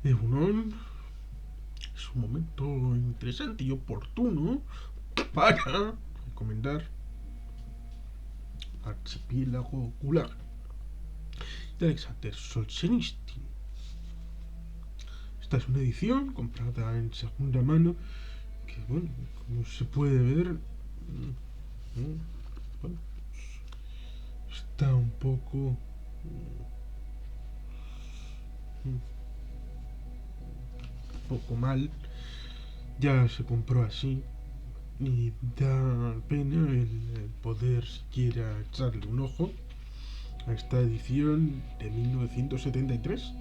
Egunon, es un momento interesante y oportuno para recomendar Archipiélago Gulag de Alexander Solzhenitsyn. Esta es una edición comprada en segunda mano que, bueno, como se puede ver, bueno, está un poco mal. Ya se compró así y da pena el poder siquiera echarle un ojo a esta edición de 1973.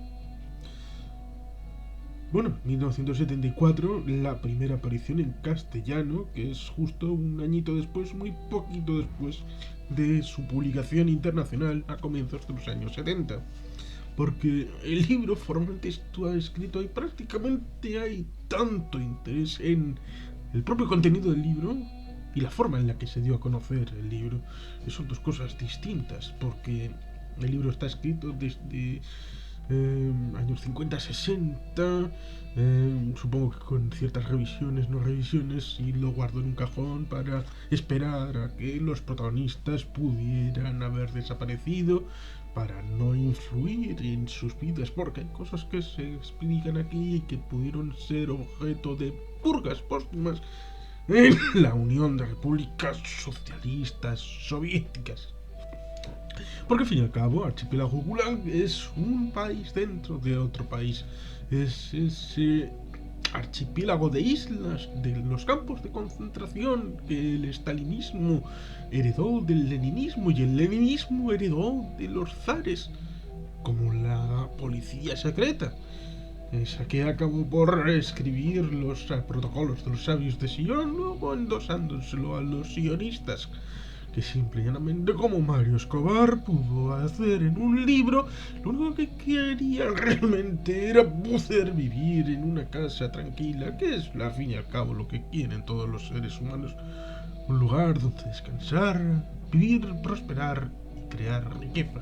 Bueno, 1974, la primera aparición en castellano, que es justo un añito después, muy poquito después de su publicación internacional a comienzos de los años 70. Porque el libro formalmente está escrito y prácticamente hay tanto interés en el propio contenido del libro y la forma en la que se dio a conocer el libro. Son dos cosas distintas, porque el libro está escrito desde años 50-60, supongo que con ciertas revisiones, no revisiones, y lo guardo en un cajón para esperar a que los protagonistas pudieran haber desaparecido, para no influir en sus vidas, porque hay cosas que se explican aquí y que pudieron ser objeto de purgas póstumas en la Unión de Repúblicas Socialistas Soviéticas. Porque al fin y al cabo, Archipiélago Gulag es un país dentro de otro país. Es ese archipiélago de islas de los campos de concentración que el stalinismo heredó del leninismo y el leninismo heredó de los zares, como la policía secreta, esa que acabó por escribir los protocolos de los sabios de Sion, luego endosándoselo a los sionistas, que simple y llanamente, como Mario Escobar pudo hacer en un libro, lo único que quería realmente era poder vivir en una casa tranquila, que es al fin y al cabo lo que quieren todos los seres humanos. Un lugar donde descansar, vivir, prosperar y crear riqueza.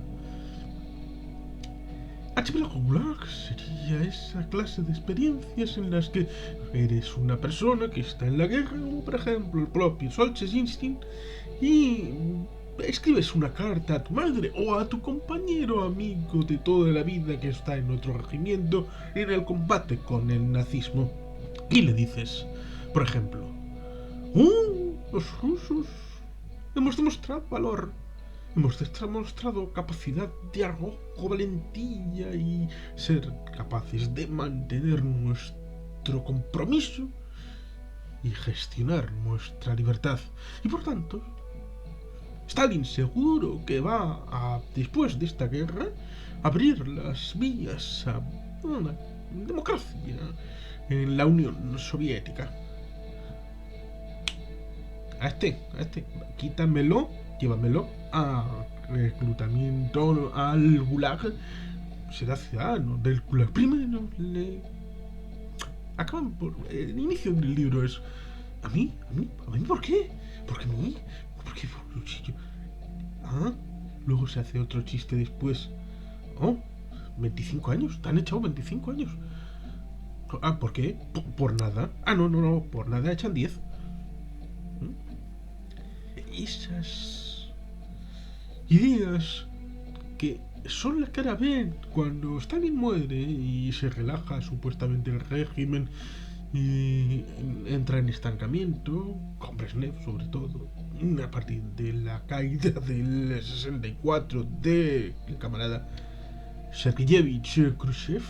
Archipiélago Gulag sería esa clase de experiencias en las que eres una persona que está en la guerra, como por ejemplo el propio Solzhenitsyn, y escribes una carta a tu madre o a tu compañero amigo de toda la vida que está en otro regimiento en el combate con el nazismo, y le dices, por ejemplo, los rusos hemos demostrado valor, hemos demostrado capacidad de arrojo, valentía y ser capaces de mantener nuestro compromiso y gestionar nuestra libertad. Y por tanto, Stalin seguro que va a, después de esta guerra, abrir las vías a una democracia en la Unión Soviética. A este, quítamelo, llévamelo a reclutamiento al Gulag. Será ciudadano del Gulag. Primero le acaban por. El inicio del libro es. ¿A mí? ¿Por qué? ¿Por qué a mí? ¿Por qué? Ah, luego se hace otro chiste después. Oh, 25 años, te han echado 25 años. Ah, ¿por qué? Por nada. Ah, no, por nada echan 10. Esas ideas que son la cara B cuando Stalin muere y se relaja supuestamente el régimen y entra en estancamiento, con Brezhnev sobre todo, a partir de la caída del 64 del camarada Sergeyevich Khrushchev,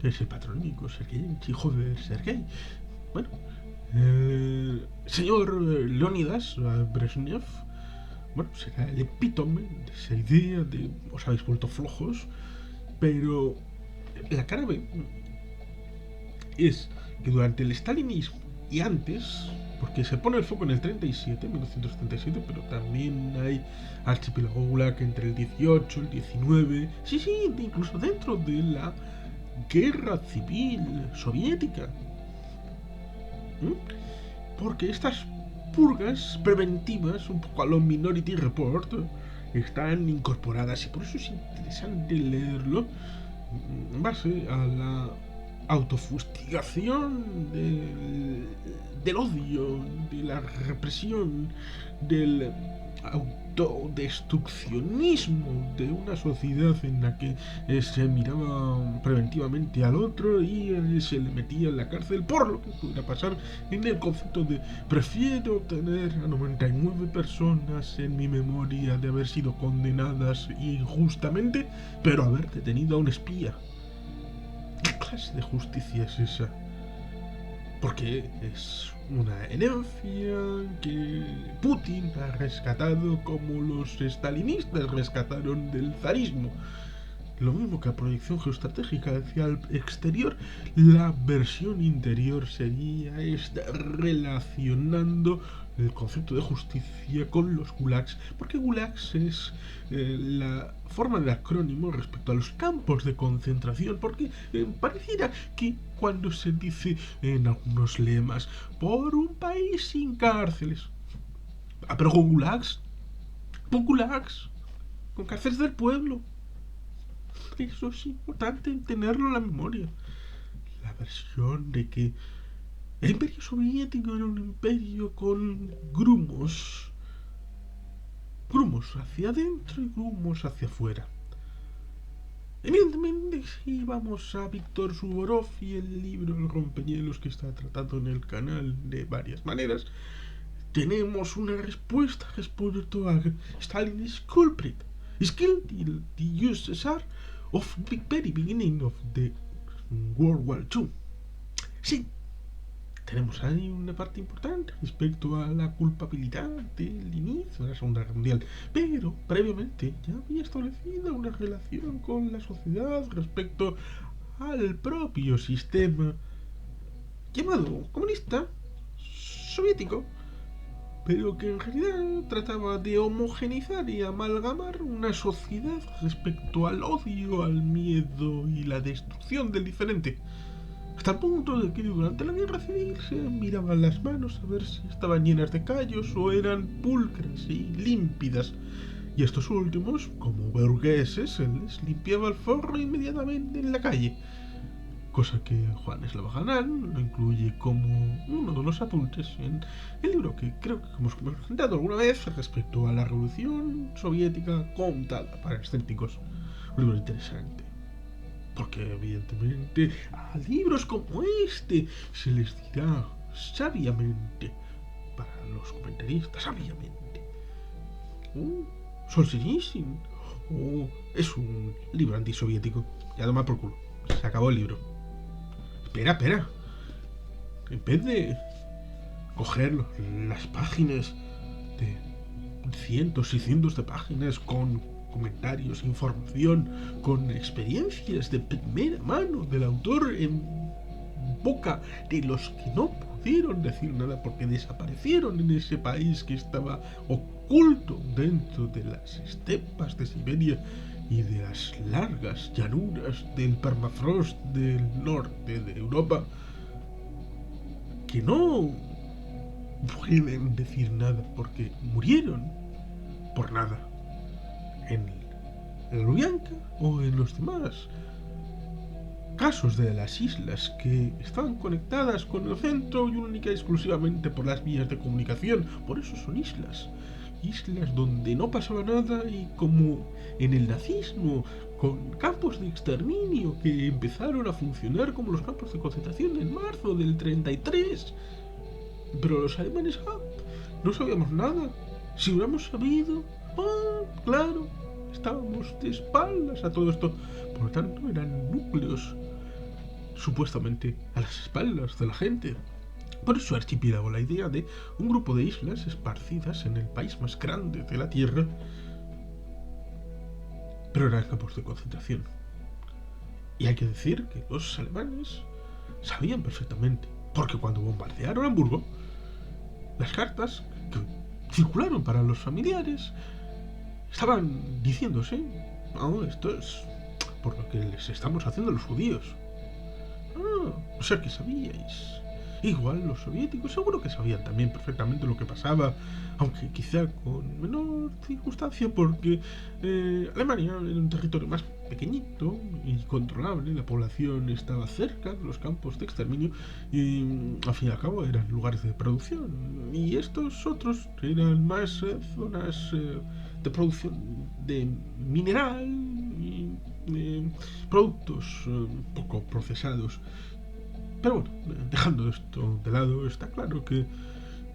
es el patronímico Sergeyevich, hijo de Sergei. Bueno, señor Leonidas Brezhnev, bueno, será el epítome de esa idea de os habéis vuelto flojos, pero la cara B es que durante el stalinismo y antes, porque se pone el foco en el 37, 1937, pero también hay Archipiélago Gulag entre el 18, el 19, sí, incluso dentro de la guerra civil soviética. Porque estas purgas preventivas, un poco a lo Minority Report, están incorporadas y por eso es interesante leerlo. en base a la autofustigación del odio, de la represión, del autodestruccionismo de una sociedad en la que se miraba preventivamente al otro y se le metía en la cárcel por lo que pudiera pasar, en el concepto de prefiero tener a 99 personas en mi memoria de haber sido condenadas injustamente, pero haber detenido a un espía. ¿Qué clase de justicia es esa? Porque es una herencia que Putin ha rescatado como los stalinistas rescataron del zarismo. Lo mismo que la proyección geoestratégica hacia el exterior, la versión interior sería estar relacionando el concepto de justicia con los gulags, porque gulags es la forma de acrónimo respecto a los campos de concentración, porque pareciera que cuando se dice en algunos lemas por un país sin cárceles, pero con gulags, con cárceles del pueblo. Eso es importante tenerlo en la memoria. La versión de que el imperio soviético era un imperio con grumos. Grumos hacia adentro y grumos hacia afuera. Evidentemente, si vamos a Víctor Suvorov y el libro El rompehielos que está tratado en el canal de varias maneras, tenemos una respuesta respecto a Stalin's culprit. Is guilty the USSR of the very beginning of the World War II. Sí, tenemos ahí una parte importante respecto a la culpabilidad del inicio de la Segunda Guerra Mundial, pero previamente ya había establecido una relación con la sociedad respecto al propio sistema llamado comunista soviético, pero que en realidad trataba de homogeneizar y amalgamar una sociedad respecto al odio, al miedo y la destrucción del diferente. Hasta el punto de que durante la guerra civil se miraban las manos a ver si estaban llenas de callos o eran pulcras y límpidas. Y estos últimos, como burgueses, se les limpiaba el forro inmediatamente en la calle. Cosa que Juan Eslavaganán lo incluye como uno de los apuntes en el libro que creo que hemos presentado alguna vez respecto a la Revolución Soviética contada para escépticos. Un libro interesante. Porque evidentemente a libros como este se les dirá sabiamente, para los comentaristas, sabiamente, Solzhenitsyn, es un libro antisoviético. Ya toma por culo. Se acabó el libro. Espera. En vez de coger las páginas de cientos y cientos de páginas con comentarios, información, con experiencias de primera mano del autor en boca de los que no pudieron decir nada porque desaparecieron en ese país que estaba oculto dentro de las estepas de Siberia y de las largas llanuras del permafrost del norte de Europa, que no pueden decir nada porque murieron por nada en la Lubyanka o en los demás casos de las islas que estaban conectadas con el centro y única y exclusivamente por las vías de comunicación. Por eso son islas donde no pasaba nada, y como en el nazismo, con campos de exterminio que empezaron a funcionar como los campos de concentración en marzo del 33. Pero los alemanes, no sabíamos nada. Si hubiéramos sabido, claro, estábamos de espaldas a todo esto. Por lo tanto, eran núcleos supuestamente a las espaldas de la gente. Por eso archipiélago, la idea de un grupo de islas esparcidas en el país más grande de la Tierra, pero eran campos de concentración. Y hay que decir que los alemanes sabían perfectamente, porque cuando bombardearon Hamburgo, las cartas que circularon para los familiares estaban diciéndose: esto es por lo que les estamos haciendo los judíos. O sea que sabíais. Igual los soviéticos seguro que sabían también perfectamente lo que pasaba, aunque quizá con menor circunstancia, porque Alemania era un territorio más pequeñito y controlable, la población estaba cerca de los campos de exterminio y al fin y al cabo eran lugares de producción. Y estos otros eran más zonas de producción de mineral y productos poco procesados. Pero bueno, dejando esto de lado, está claro que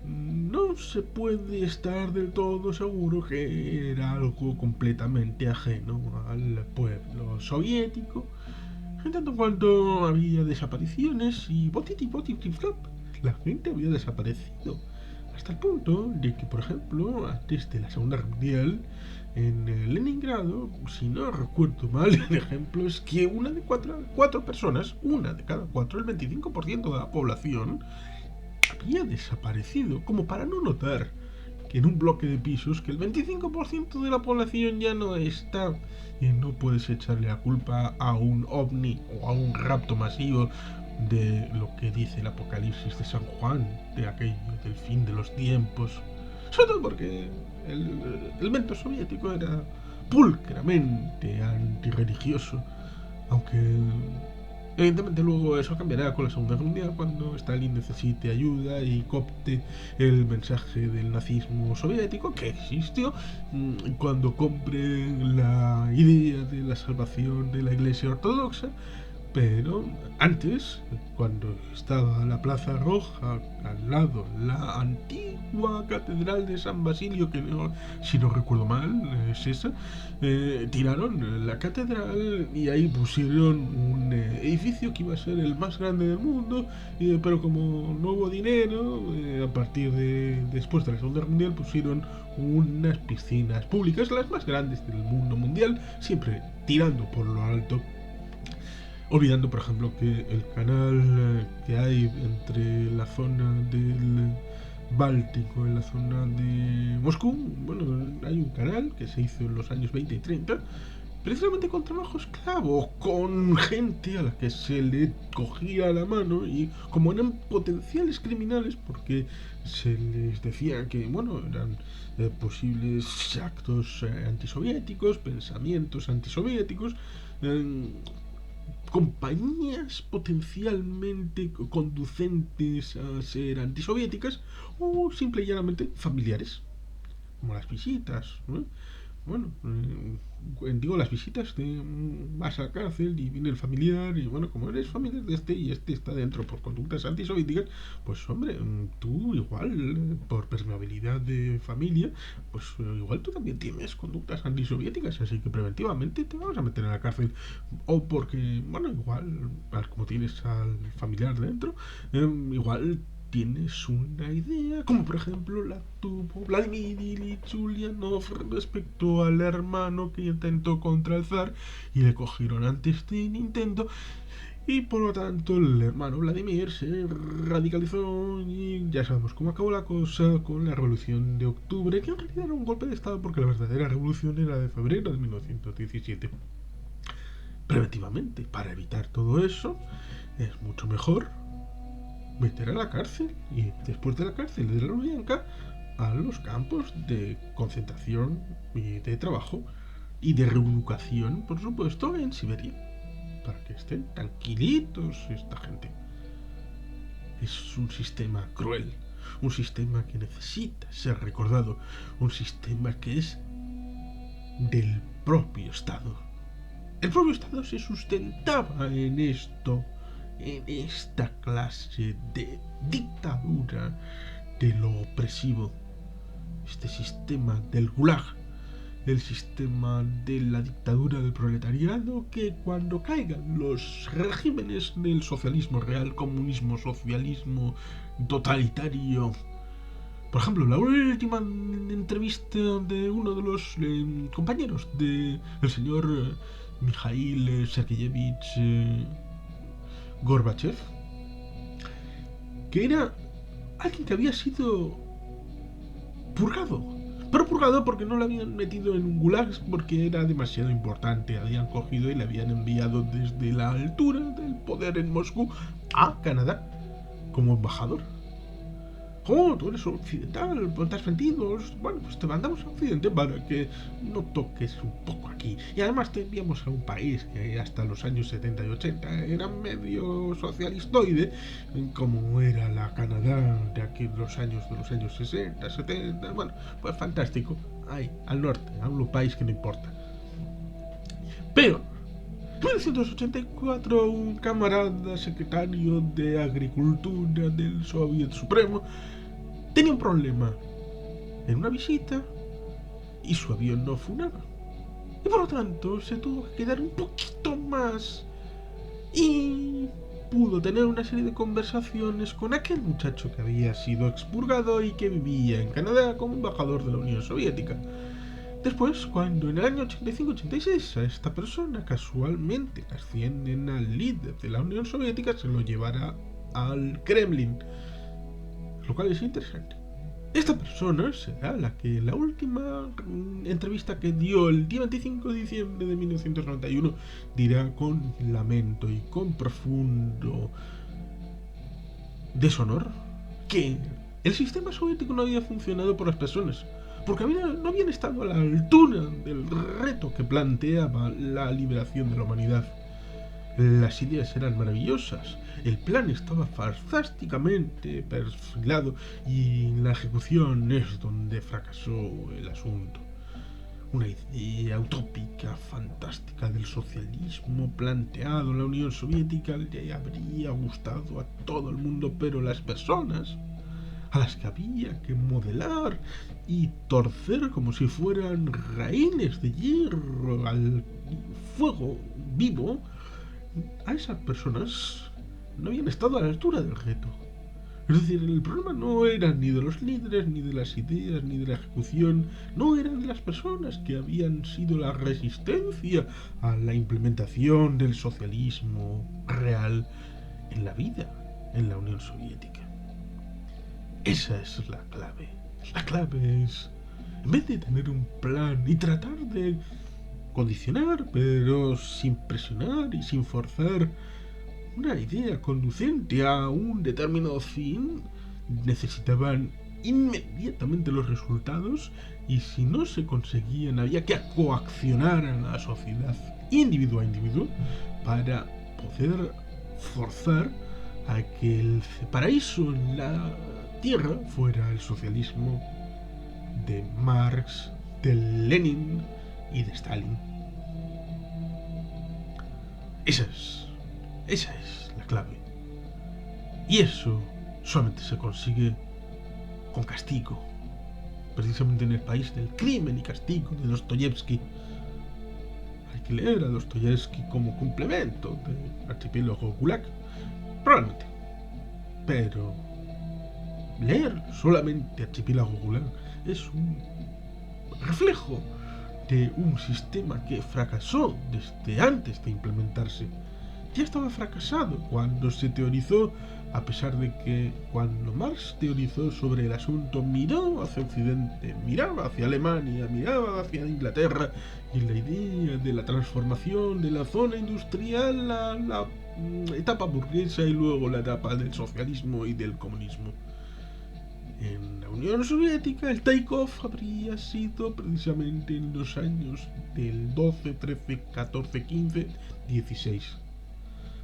no se puede estar del todo seguro que era algo completamente ajeno al pueblo soviético, en tanto en cuanto había desapariciones y flap, la gente había desaparecido. Hasta el punto de que, por ejemplo, antes de la Segunda Guerra Mundial, en Leningrado, si no recuerdo mal, el ejemplo es que una de cuatro personas, una de cada cuatro, el 25% de la población, había desaparecido, como para no notar que en un bloque de pisos que el 25% de la población ya no está y no puedes echarle la culpa a un ovni o a un rapto masivo de lo que dice el Apocalipsis de San Juan, de aquello del fin de los tiempos, sobre todo porque el mento soviético era pulcramente antirreligioso, aunque evidentemente luego eso cambiará con la Segunda Guerra Mundial cuando Stalin necesite ayuda y copte el mensaje del nazismo soviético que existió, cuando compre la idea de la salvación de la Iglesia Ortodoxa. Pero antes, cuando estaba la Plaza Roja, al lado la antigua Catedral de San Basilio, que no, si no recuerdo mal, es esa, tiraron la catedral y ahí pusieron un edificio que iba a ser el más grande del mundo, pero como no hubo dinero, a partir de después de la Segunda Guerra Mundial pusieron unas piscinas públicas, las más grandes del mundo mundial, siempre tirando por lo alto. Olvidando, por ejemplo, que el canal que hay entre la zona del Báltico y la zona de Moscú, bueno, hay un canal que se hizo en los años 20 y 30, precisamente con trabajo esclavo, con gente a la que se le cogía la mano y como eran potenciales criminales, porque se les decía que, bueno, eran posibles actos antisoviéticos, pensamientos antisoviéticos, compañías potencialmente conducentes a ser antisoviéticas o simple y llanamente familiares, como las visitas, ¿no? Bueno, digo las visitas de vas a la cárcel y viene el familiar y bueno, como eres familiar de este y este está dentro por conductas antisoviéticas, pues hombre, tú igual por permeabilidad de familia, pues igual tú también tienes conductas antisoviéticas, así que preventivamente te vamos a meter en la cárcel. O porque, bueno, igual como tienes al familiar dentro, igual tienes una idea, como por ejemplo la tuvo Vladimir Ilich Ulyanov respecto al hermano que intentó contra el zar y le cogieron antes de Nintendo, y por lo tanto el hermano Vladimir se radicalizó y ya sabemos cómo acabó la cosa con la revolución de octubre, que en realidad era un golpe de estado porque la verdadera revolución era de febrero de 1917. Preventivamente, para evitar todo eso, es mucho mejor meter a la cárcel y después de la cárcel de la Lubyanka a los campos de concentración y de trabajo y de reeducación, por supuesto, en Siberia, para que estén tranquilitos esta gente. Es un sistema cruel, un sistema que necesita ser recordado, un sistema que es del propio Estado. El propio Estado se sustentaba en esto, en esta clase de dictadura de lo opresivo, este sistema del gulag, el sistema de la dictadura del proletariado, que cuando caigan los regímenes del socialismo real, comunismo, socialismo totalitario. Por ejemplo, la última entrevista de uno de los compañeros del señor Mikhail Sergeyevich Gorbachev, que era alguien que había sido purgado, pero purgado porque no lo habían metido en un gulag porque era demasiado importante. Habían cogido y le habían enviado desde la altura del poder en Moscú a Canadá, como embajador. Oh, tú eres occidental, pues te has vendido. Bueno, pues te mandamos a Occidente para que no toques un poco aquí. Y además te enviamos a un país que hasta los años 70 y 80 era medio socialistoide, como era la Canadá de los años 60, 70. Bueno, pues fantástico. Ahí, al norte, a un país que no importa. Pero en 1984, un camarada secretario de Agricultura del Soviet Supremo tenía un problema en una visita y su avión no funaba. Y por lo tanto se tuvo que quedar un poquito más y pudo tener una serie de conversaciones con aquel muchacho que había sido expurgado y que vivía en Canadá como embajador de la Unión Soviética. Después, cuando en el año 85-86 a esta persona casualmente ascienden al líder de la Unión Soviética, se lo llevará al Kremlin, lo cual es interesante. Esta persona será la que en la última entrevista que dio el día 25 de diciembre de 1991 dirá con lamento y con profundo deshonor que el sistema soviético no había funcionado por las personas, porque no habían estado a la altura del reto que planteaba la liberación de la humanidad. Las ideas eran maravillosas, el plan estaba fantásticamente perfilado y en la ejecución es donde fracasó el asunto. Una idea utópica, fantástica del socialismo planteado en la Unión Soviética le habría gustado a todo el mundo, pero las personas a las que había que modelar y torcer como si fueran raíles de hierro al fuego vivo, a esas personas no habían estado a la altura del reto. Es decir, el problema no era ni de los líderes, ni de las ideas, ni de la ejecución, no eran de las personas que habían sido la resistencia a la implementación del socialismo real en la vida en la Unión Soviética. Esa es la clave. La clave es, en vez de tener un plan y tratar de condicionar, pero sin presionar y sin forzar una idea conducente a un determinado fin, necesitaban inmediatamente los resultados y si no se conseguían había que coaccionar a la sociedad individuo a individuo para poder forzar a que el paraíso en la tierra fuera el socialismo de Marx, de Lenin y de Stalin. Esa es la clave. Y eso solamente se consigue con castigo. Precisamente en el país del crimen y castigo de Dostoyevsky. Hay que leer a Dostoyevsky como complemento de Archipiélago Gulag. Probablemente. Pero leer solamente Archipiélago Gulag es un reflejo de un sistema que fracasó desde antes de implementarse. Ya estaba fracasado cuando se teorizó, a pesar de que cuando Marx teorizó sobre el asunto miró hacia Occidente, miraba hacia Alemania, miraba hacia Inglaterra, y la idea de la transformación de la zona industrial a la etapa burguesa y luego la etapa del socialismo y del comunismo. En la Unión Soviética el take-off habría sido precisamente en los años del 12, 13, 14, 15, 16.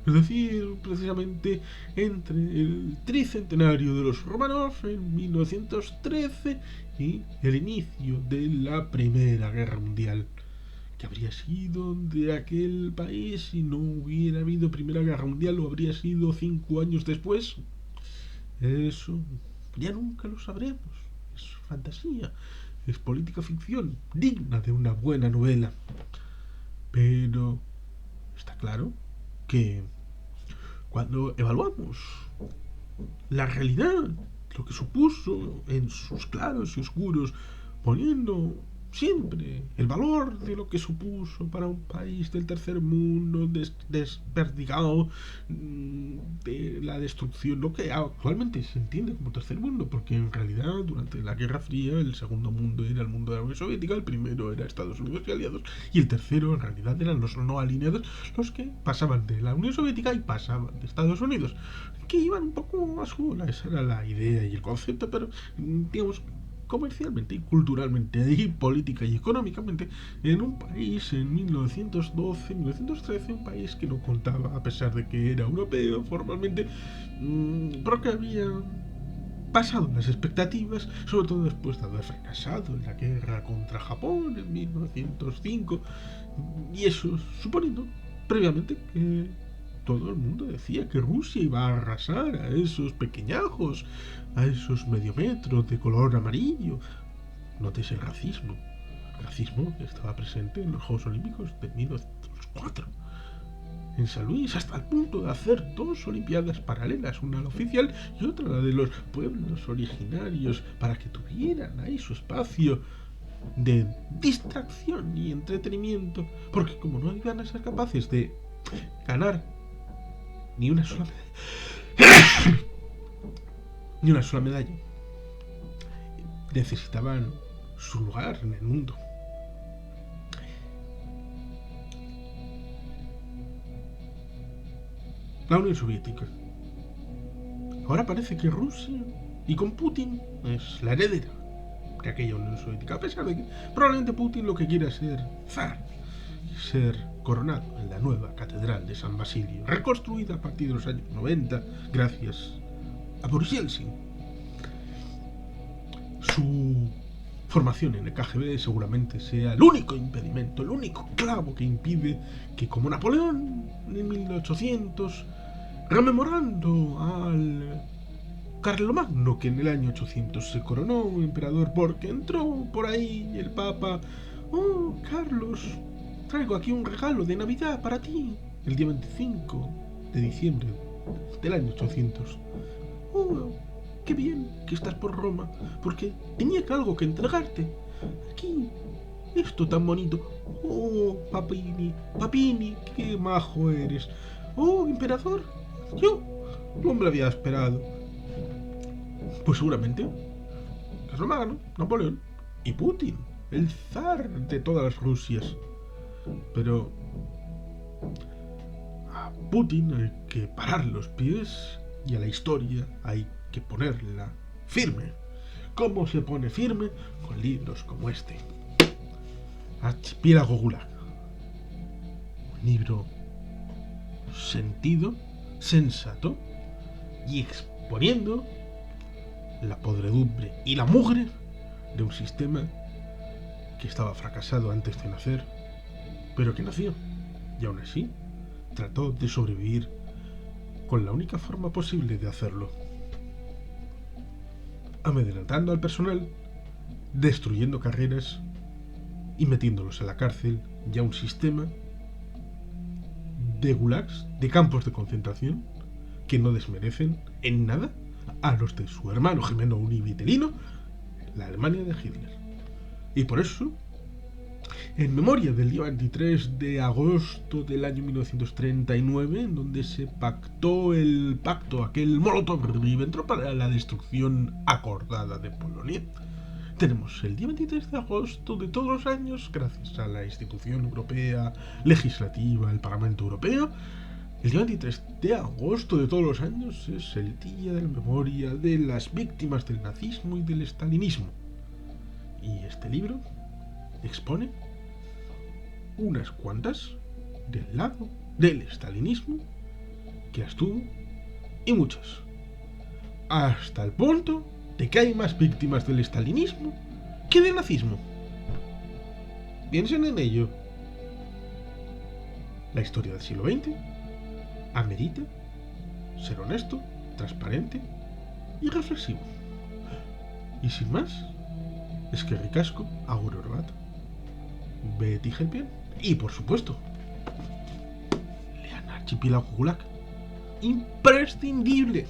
Es decir, precisamente entre el tricentenario de los Romanov en 1913 y el inicio de la Primera Guerra Mundial. ¿Qué habría sido de aquel país si no hubiera habido Primera Guerra Mundial o habría sido 5 años después? Eso ya nunca lo sabremos. Es fantasía, es política ficción, digna de una buena novela. Pero está claro que cuando evaluamos la realidad, lo que supuso en sus claros y oscuros, poniendo siempre el valor de lo que supuso para un país del tercer mundo desperdigado, de la destrucción, lo que actualmente se entiende como tercer mundo, porque en realidad durante la Guerra Fría el segundo mundo era el mundo de la Unión Soviética, el primero era Estados Unidos y aliados, y el tercero en realidad eran los no alineados, los que pasaban de la Unión Soviética y pasaban de Estados Unidos, que iban un poco a su bola. Esa era la idea y el concepto, pero digamos comercialmente y culturalmente y política y económicamente en un país en 1912-1913, un país que no contaba, a pesar de que era europeo formalmente, porque había pasado las expectativas, sobre todo después de haber fracasado en la guerra contra Japón en 1905, y eso suponiendo previamente que todo el mundo decía que Rusia iba a arrasar a esos pequeñajos, a esos mediometros de color amarillo. Nótese el racismo. El racismo que estaba presente en los Juegos Olímpicos de 1904 en San Luis, hasta el punto de hacer dos olimpiadas paralelas, una la oficial y otra la de los pueblos originarios, para que tuvieran ahí su espacio de distracción y entretenimiento, porque como no iban a ser capaces de ganar ni una sola ni una sola medalla, necesitaban su lugar en el mundo. La Unión Soviética. Ahora parece que Rusia, y con Putin, es la heredera de aquella Unión Soviética, a pesar de que probablemente Putin lo que quiera es ser zar, ser coronado en la nueva catedral de San Basilio, reconstruida a partir de los años 90 gracias a Boris Yeltsin. Su formación en el KGB seguramente sea el único impedimento, el único clavo que impide que, como Napoleón en 1800, rememorando al Carlomagno, que en el año 800 se coronó emperador porque entró por ahí el Papa: "Oh, Carlos, traigo aquí un regalo de Navidad para ti", el día 25 de diciembre del año 800. "Oh, qué bien que estás por Roma, porque tenía algo que entregarte. Aquí, esto tan bonito. Oh, Papini, qué majo eres. Oh, emperador, yo no me lo había esperado". Pues seguramente Carlomagno, Napoleón y Putin, el zar de todas las Rusias. Pero a Putin hay que parar los pies y a la historia hay que ponerla firme. ¿Cómo se pone firme? Con libros como este, Archipiélago Gulag. Un libro sentido, sensato y exponiendo la podredumbre y la mugre de un sistema que estaba fracasado antes de nacer, pero que nació y aún así trató de sobrevivir con la única forma posible de hacerlo: amedrentando al personal, destruyendo carreras y metiéndolos en la cárcel, y a un sistema de gulags, de campos de concentración, que no desmerecen en nada a los de su hermano gemelo univitelino, la Alemania de Hitler. Y por eso, en memoria del día 23 de agosto del año 1939, en donde se pactó el pacto, aquel Molotov-Ribbentrop, para la destrucción acordada de Polonia, tenemos el día 23 de agosto de todos los años, gracias a la institución europea legislativa, el Parlamento Europeo. El día 23 de agosto de todos los años es el día de la memoria de las víctimas del nazismo y del estalinismo. Y este libro expone unas cuantas del lado del estalinismo, que las tuvo, y muchas. Hasta el punto de que hay más víctimas del estalinismo que del nazismo. Piensen en ello. La historia del siglo XX amerita ser honesto, transparente y reflexivo. Y sin más, es que ricasco, agur orobat, Betty Helpien, y por supuesto, lean Archipiélago Gulag. Imprescindible.